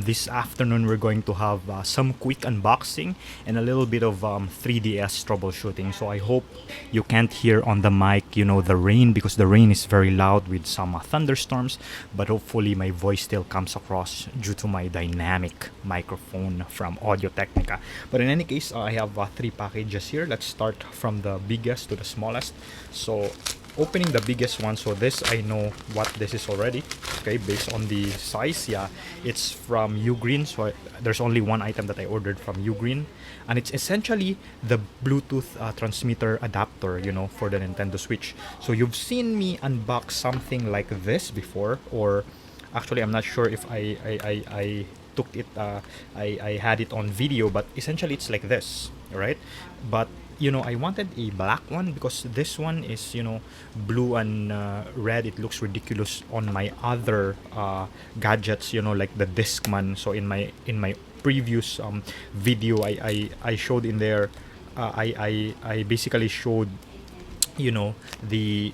This afternoon, we're going to have some quick unboxing and a little bit of 3DS troubleshooting. So I hope you can't hear on the mic, the rain, because the rain is very loud with some thunderstorms. But hopefully, my voice still comes across due to my dynamic microphone from Audio Technica. But in any case, I have three packages here. Let's start from the biggest to the smallest. So opening the biggest one, so this I know what this is already. Okay, based on the size, yeah, it's from Ugreen. So there's only one item that I ordered from Ugreen, and it's essentially the Bluetooth transmitter adapter, for the Nintendo Switch. So you've seen me unbox something like this before, or actually I'm not sure if I took it, I had it on video, but essentially it's like this, right? But I wanted a black one because this one is, blue and red. It looks ridiculous on my other gadgets, like the Discman. So in my previous video, I showed in there, I basically showed, the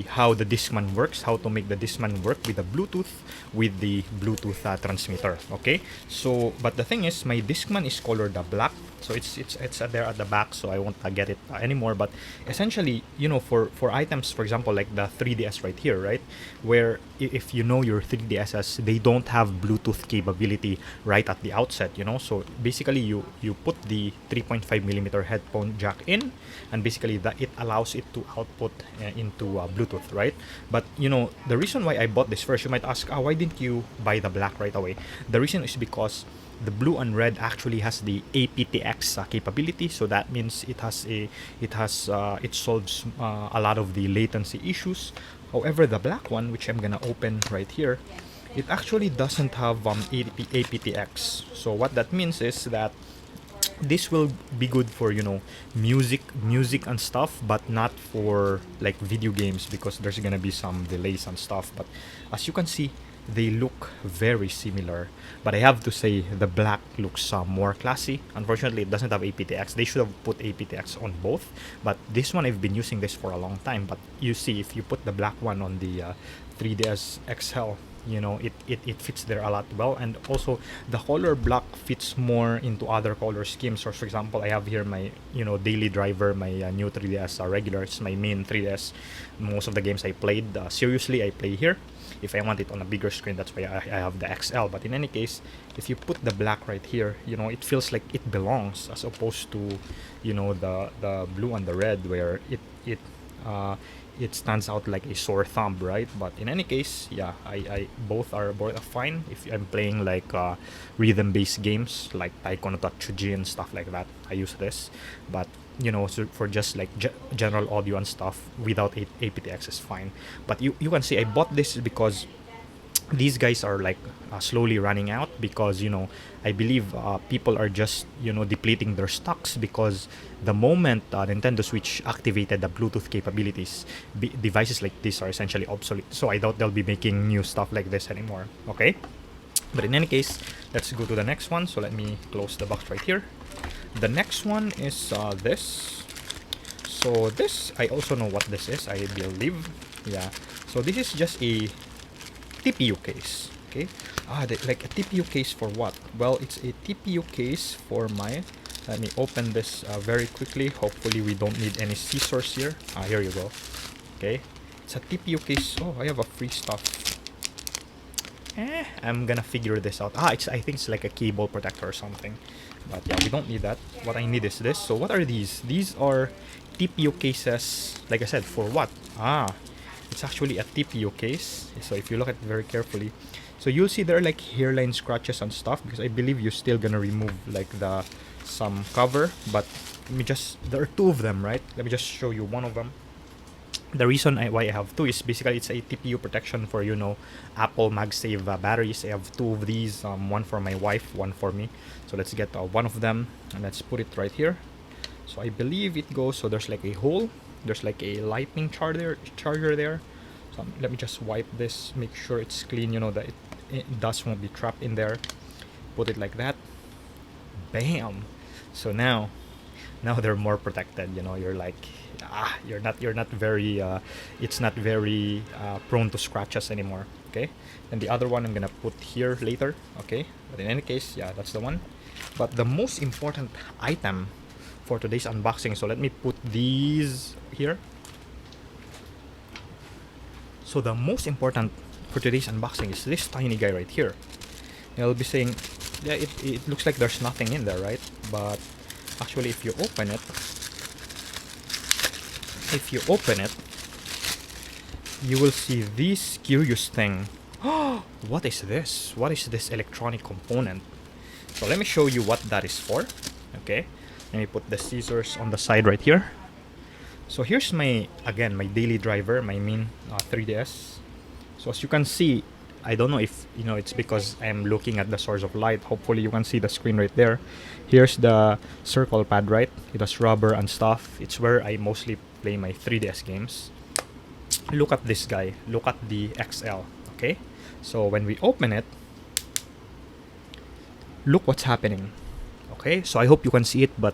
how the Discman works, how to make the Discman work with the Bluetooth transmitter. Okay, so but the thing is, my Discman is colored black, so it's there at the back, so I won't get it anymore. But essentially, for items, for example, like the 3DS right here, right, where if your 3DSs, they don't have Bluetooth capability right at the outset, so basically you put the 3.5 millimeter headphone jack in, and basically that it allows it to output into Bluetooth, right? But the reason why I bought this first, you might ask, why didn't you buy the black right away? The reason is because the blue and red actually has the aptX capability, so that means it solves a lot of the latency issues. However, the black one, which I'm gonna open right here, it actually doesn't have aptX. So what that means is that this will be good for music and stuff, but not for like video games, because there's gonna be some delays and stuff. But as you can see, they look very similar, but I have to say the black looks more classy. Unfortunately, it doesn't have aptX. They should have put aptX on both, but this one, I've been using this for a long time. But you see, if you put the black one on the 3DS XL, it fits there a lot well. And also the color black fits more into other color schemes. Or for example, I have here my daily driver, my new 3DS regular. It's my main 3DS. Most of the games I played seriously, I play here. If I want it on a bigger screen, that's why I have the XL. But in any case, if you put the black right here, it feels like it belongs, as opposed to the blue and the red, where it stands out like a sore thumb, right? But in any case, yeah, I both are fine if I'm playing like rhythm-based games like Taiko no Tachuji and stuff like that. I use this, but so for just like general audio and stuff without aptX is fine. But you can see I bought this because these guys are like slowly running out, because I believe people are just depleting their stocks, because the moment Nintendo Switch activated the Bluetooth capabilities, devices like this are essentially obsolete. So I doubt they'll be making new stuff like this anymore. Okay, but in any case, let's go to the next one. So let me close the box right here. The next one is this. So this, I also know what this is, I believe. Yeah, so this is just a TPU case. Okay, like a TPU case for what? Well, it's a TPU case for my, let me open this very quickly. Hopefully we don't need any scissors here. Here you go. Okay, it's a TPU case. Oh, I have a free stuff. I'm gonna figure this out. I think it's like a cable protector or something. But yeah, we don't need that. What I need is this. So what are these? These are TPU cases, like I said, for what? It's actually a TPU case. So if you look at it very carefully, so you'll see there are like hairline scratches and stuff, because I believe you're still gonna remove like some cover. But there are two of them, right? Let me just show you one of them. The reason why I have two is basically it's a TPU protection for Apple MagSafe batteries. I have two of these, one for my wife, one for me. So let's get one of them, and let's put it right here. So I believe it goes, so there's like a hole, there's like a lightning charger there. So let me just wipe this, make sure it's clean, that dust won't be trapped in there. Put it like that, bam. So now they're more protected. You're like, you're not very it's not very prone to scratches anymore. Okay, and the other one I'm gonna put here later. Okay, but in any case, yeah, that's the one. But the most important item for today's unboxing, so let me put these here. So the most important for today's unboxing is this tiny guy right here. And I'll be saying, yeah, it looks like there's nothing in there, right? But actually, if you open it, you will see this curious thing. What is this? What is this electronic component? So let me show you what that is for. Okay, let me put the scissors on the side right here. So here's my daily driver, my main 3DS. So as you can see, I don't know if it's because I'm looking at the source of light. Hopefully you can see the screen right there. Here's the circle pad, right? It has rubber and stuff. It's where I mostly play my 3DS games. Look at this guy. Look at the XL. Okay, so when we open it, look what's happening. Okay, so I hope you can see it, but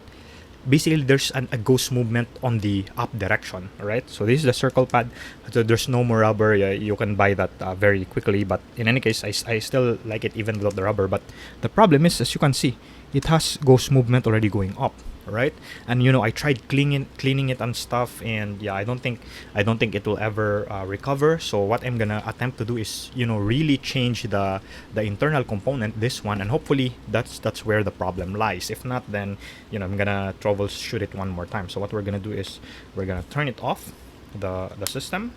basically there's a ghost movement on the up direction. All right, so this is the circle pad. So there's no more rubber. You can buy that very quickly, but in any case, I still like it even without the rubber. But the problem is, as you can see, it has ghost movement already going up, right? And I tried cleaning it and stuff, and yeah, I don't think it will ever recover. So what I'm gonna attempt to do is really change the internal component, this one, and hopefully that's where the problem lies. If not, then I'm gonna troubleshoot it one more time. So what we're gonna do is we're gonna turn it off, the system.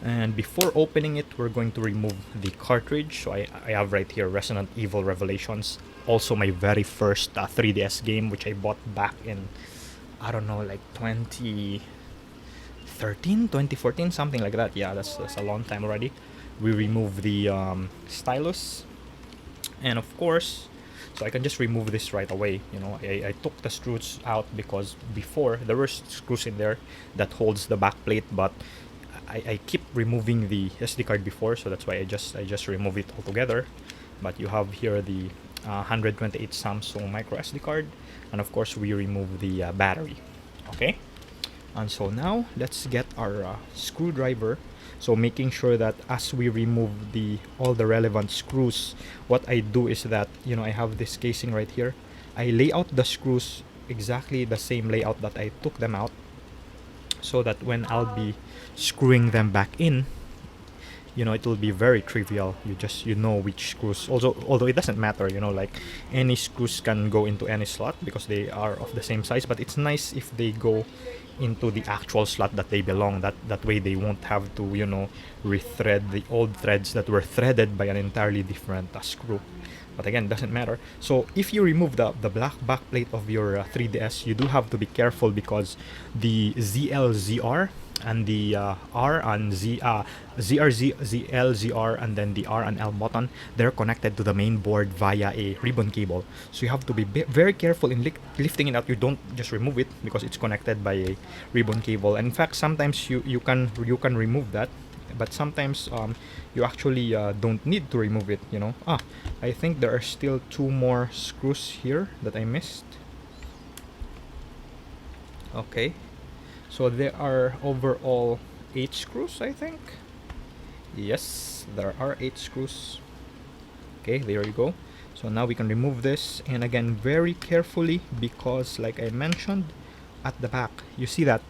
And before opening it, we're going to remove the cartridge. So I have right here Resident Evil Revelations, also my very first 3DS game, which I bought back in, I don't know, like 2013, 2014, something like that. Yeah, that's a long time already. We remove the stylus, and of course, so I can just remove this right away. I took the screws out because before there were screws in there that holds the back plate, but I keep removing the SD card before, so that's why I just remove it altogether. But you have here the 128 Samsung micro SD card, and of course we remove the battery. Okay, and so now let's get our screwdriver. So making sure that as we remove all the relevant screws, what I do is that I have this casing right here. I lay out the screws exactly the same layout that I took them out, so that when I'll be screwing them back in, it will be very trivial. You know which screws. Also, although it doesn't matter, like any screws can go into any slot because they are of the same size. But it's nice if they go into the actual slot that they belong. That way they won't have to rethread the old threads that were threaded by an entirely different screw. But again, it doesn't matter. So if you remove the black backplate of your 3DS, you do have to be careful because the ZL-ZR and the R and ZL-ZR and then the R and L button, they're connected to the main board via a ribbon cable. So you have to be very careful in lifting it out. You don't just remove it because it's connected by a ribbon cable. And in fact, sometimes you can remove that, but sometimes you actually don't need to remove it. I think there are still 2 more screws here that I missed. Okay, so there are overall 8 screws, I think. Yes, there are 8 screws. Okay, there you go. So now we can remove this, and again, very carefully, because like I mentioned, at the back, you see that?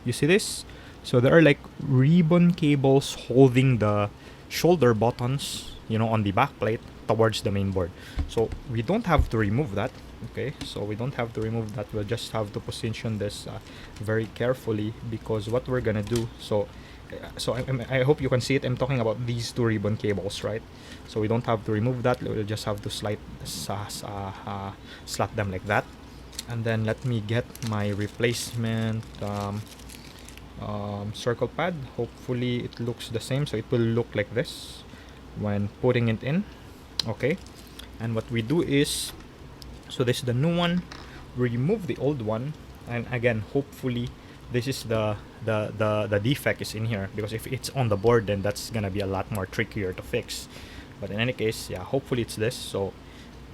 You see this? So there are like ribbon cables holding the shoulder buttons, on the back plate towards the main board. So we don't have to remove that. Okay, so we don't have to remove that. We'll just have to position this very carefully, because what we're gonna do, so I hope you can see it. I'm talking about these 2 ribbon cables, right? So we don't have to remove that. We'll just have to slot them like that. And then let me get my replacement circle pad. Hopefully it looks the same, so it will look like this when putting it in. Okay, and what we do is, so this is the new one, remove the old one, and again, hopefully this is the defect is in here, because if it's on the board, then that's gonna be a lot more trickier to fix. But in any case, yeah, hopefully it's this. So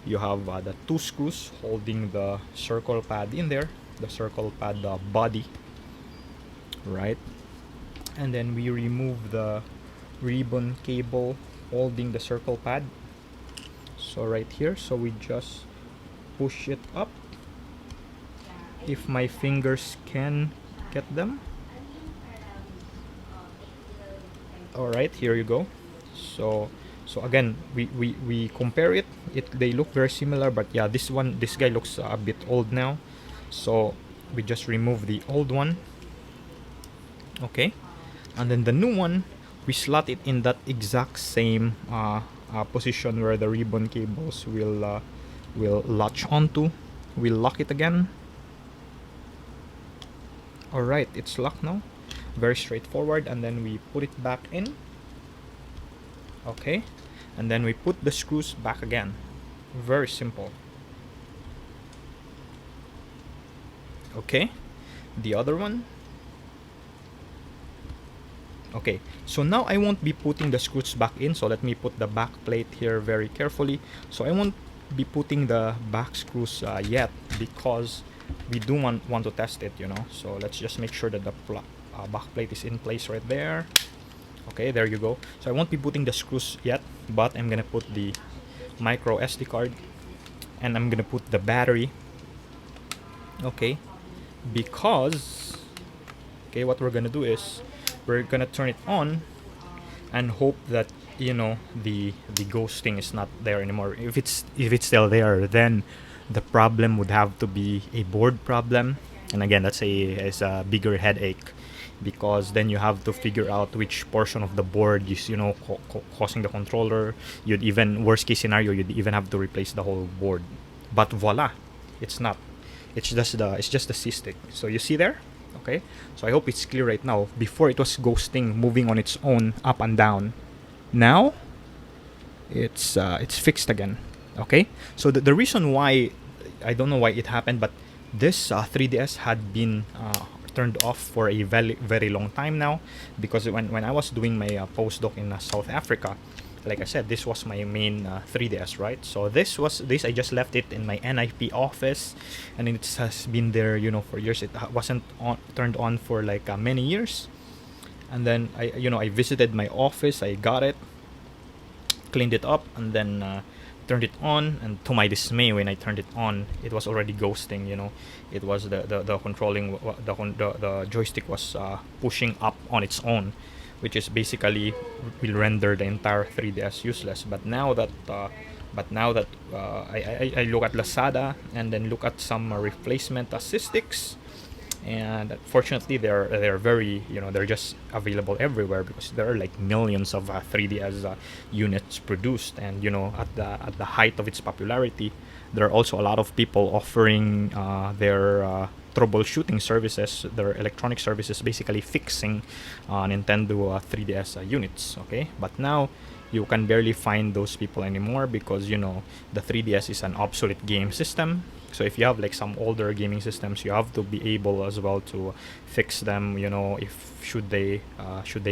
you have the 2 screws holding the circle pad in there, the circle pad body, right? And then we remove the ribbon cable holding the circle pad. So right here, so we just push it up if my fingers can get them. All right, here you go. So again, we compare it. They look very similar, but yeah, this guy looks a bit old now. So we just remove the old one. Okay, and then the new one, we slot it in that exact same position where the ribbon cables will latch onto. We'll lock it again. All right, it's locked now. Very straightforward. And then we put it back in. Okay, and then we put the screws back again. Very simple. Okay, the other one. Okay, so now I won't be putting the screws back in, so let me put the back plate here very carefully. So I won't be putting the back screws yet, because we do want to test it, you know. So let's just make sure that the back plate is in place right there. Okay, there you go. So I won't be putting the screws yet, but I'm gonna put the micro SD card, and I'm gonna put the battery. Okay, because okay, what we're gonna do is we're gonna turn it on and hope that, you know, the ghosting is not there anymore. If it's still there, then the problem would have to be a board problem, and again, that's a bigger headache, because then you have to figure out which portion of the board is, you know, causing the controller. You'd even, worst case scenario, you'd even have to replace the whole board. But voila, it's not. It's just the C-stick. So you see there. Okay, so I hope it's clear right now. Before, it was ghosting, moving on its own up and down. Now it's fixed again. Okay, so the reason why, I don't know why it happened, but this 3DS had been turned off for a very, very long time now, because when I was doing my postdoc in South Africa, like I said, this was my main 3DS, right? So this I just left it in my NIP office, and it has been there, you know, for years. It wasn't turned on for like many years, and then I visited my office, I got it, cleaned it up, and then turned it on, and to my dismay, when I turned it on, it was already ghosting. You know, it was the controlling, the joystick was pushing up on its own, which is basically will render the entire 3DS useless. But now that I look at Lazada and then look at some replacement sticks, and fortunately they're very, you know, they're just available everywhere, because there are like millions of 3DS units produced, and you know, at the height of its popularity, there are also a lot of people offering their troubleshooting services, their electronic services, basically fixing Nintendo 3DS units. Okay, but now you can barely find those people anymore, because you know, the 3DS is an obsolete game system. So if you have like some older gaming systems, you have to be able as well to fix them, you know, if should they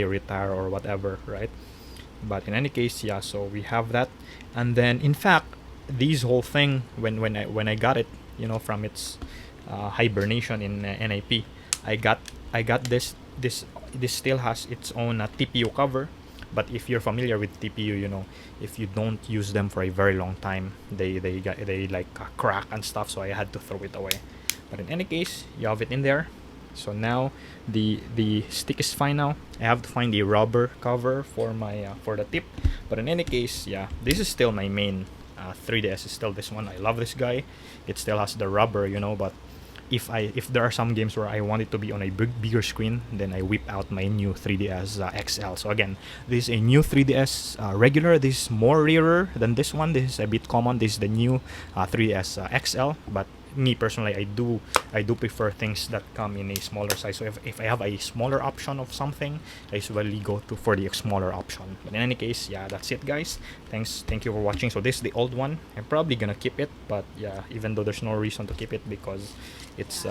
retire or whatever, right? But in any case, yeah, so we have that. And then in fact, this whole thing, when I got it, you know, from its hibernation in NIP, I got this still has its own TPU cover. But if you're familiar with TPU, you know, if you don't use them for a very long time, they like crack and stuff. So I had to throw it away. But in any case, you have it in there. So now the stick is fine now. I have to find a rubber cover for my for the tip. But in any case, yeah, this is still my main 3DS. Is still this one. I love this guy. It still has the rubber, you know, but if there are some games where I want it to be on a bigger screen, then I whip out my new 3DS XL. So again, this is a new 3DS regular. This is more rarer than this one. This is a bit common. This is the new 3DS XL. But me personally, I do prefer things that come in a smaller size. So if I have a smaller option of something, I usually go for the smaller option. But in any case, yeah, that's it, guys. Thank you for watching. So this is the old one. I'm probably gonna keep it, but yeah, even though there's no reason to keep it, because it's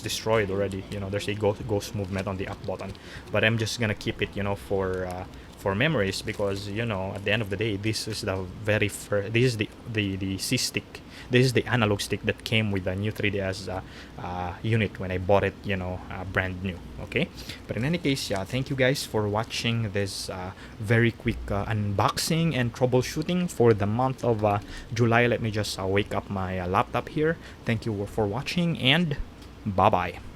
destroyed already. You know, there's a ghost movement on the up button. But I'm just gonna keep it, you know, for for memories, because you know, at the end of the day, this is the very first, this is the C stick, this is the analog stick that came with the new 3ds unit when I bought it, you know, brand new. Okay, but in any case, yeah, thank you guys for watching this very quick unboxing and troubleshooting for the month of July. Let me just wake up my laptop here. Thank you for watching, and bye bye.